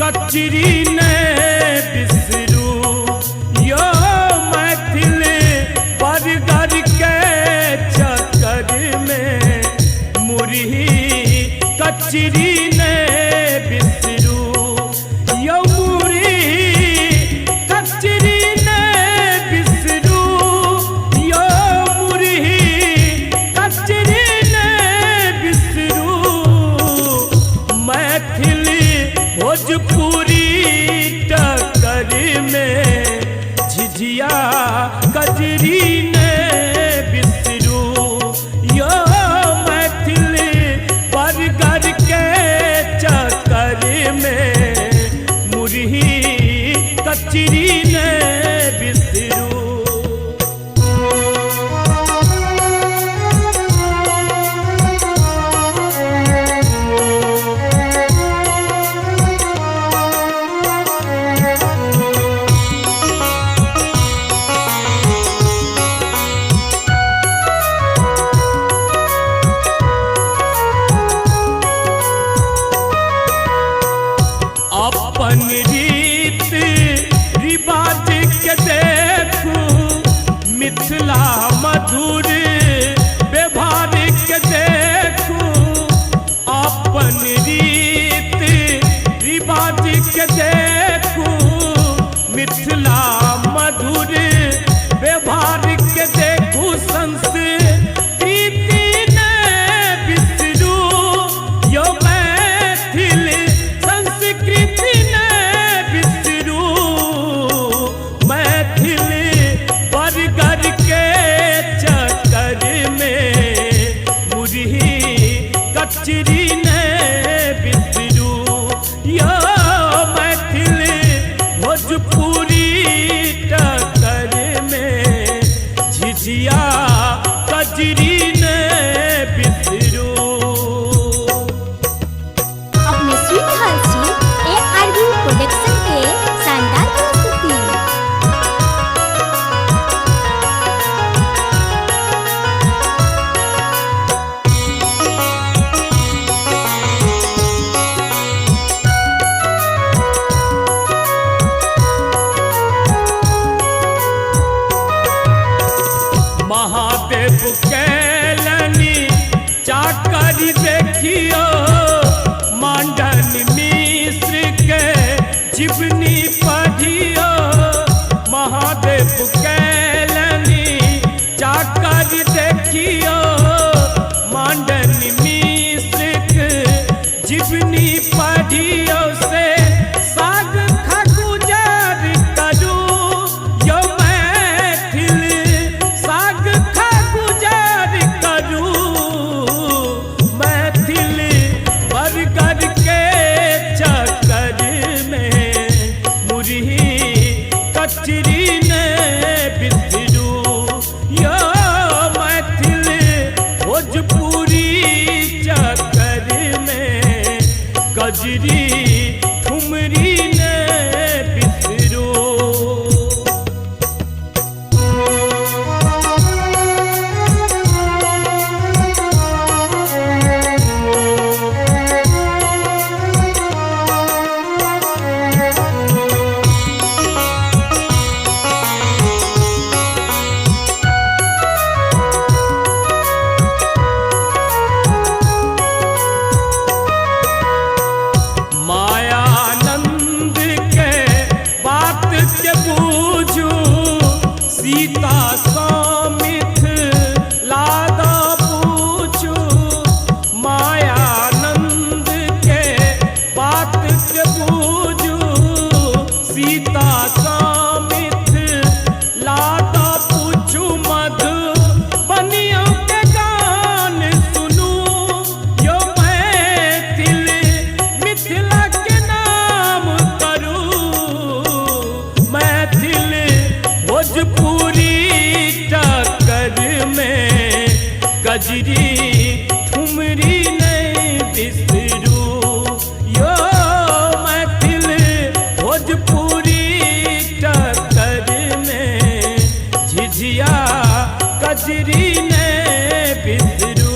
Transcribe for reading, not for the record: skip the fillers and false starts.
कचरी ने बिसरू यो मैथिल बरगर के चक्कर में मुरही कचरी ने बिसरू यो मुरही कचरी ने बिसरू यो मुरही कचरी ने बिसरू मैथिल भोजपुरी टक्कर में झिझिया कजरी ने बिसरू यो मैथिल बरगर के चक्कर में मुरही कचरी ने बिसरू। अपन रीत रिवाज के देखू मिथिला मधुर व्यवहार के देखू अपन रीत रिवाज के देखू मिथिला मधुर व्यवहार के देखू संस्कृति ने बिसरू यो मैथिल संस्कृति ने बिसरू मैथिल बरगर के चक्कर में मुरही कचरी ने बिसरू यो मैथिल भोजपुरी टक्कर में झिझिया कजरी ने बिसरू। अपने स्वीट हर्षी ARV प्रोडक्शन के शानदार प्रस्तुति। महादेव कैलनी चाकर देखियो मांडन मिश्र के जीवनी पढ़ियो महादेव कैलनी चाकर देखियो मांडन मिश्र के जीवनी पढ़ियो से साग खा गुजर करू यो मैथिल साग खा गुजर करू मैथिल बरगर के चक्कर में मुरही कचरी ने बिसरू यो मैथिल भोजपुरी चक्कर में गजरी ठुमरी ने बिसरू। मायानंद के बात के बूझू सीता समित लादा पूछू मायानंद के बात के बूझू सीता समित लादा पूछू मधुबनियों के गान सुनू यो मैथिल मिथिला के नाम करू मैथिल भोजपुरी टक्कर में गजरी ठुमरी नहीं बिसरू यो मैथिल भोजपुरी टक्कर में झिझिया कजरी ने बिसरू।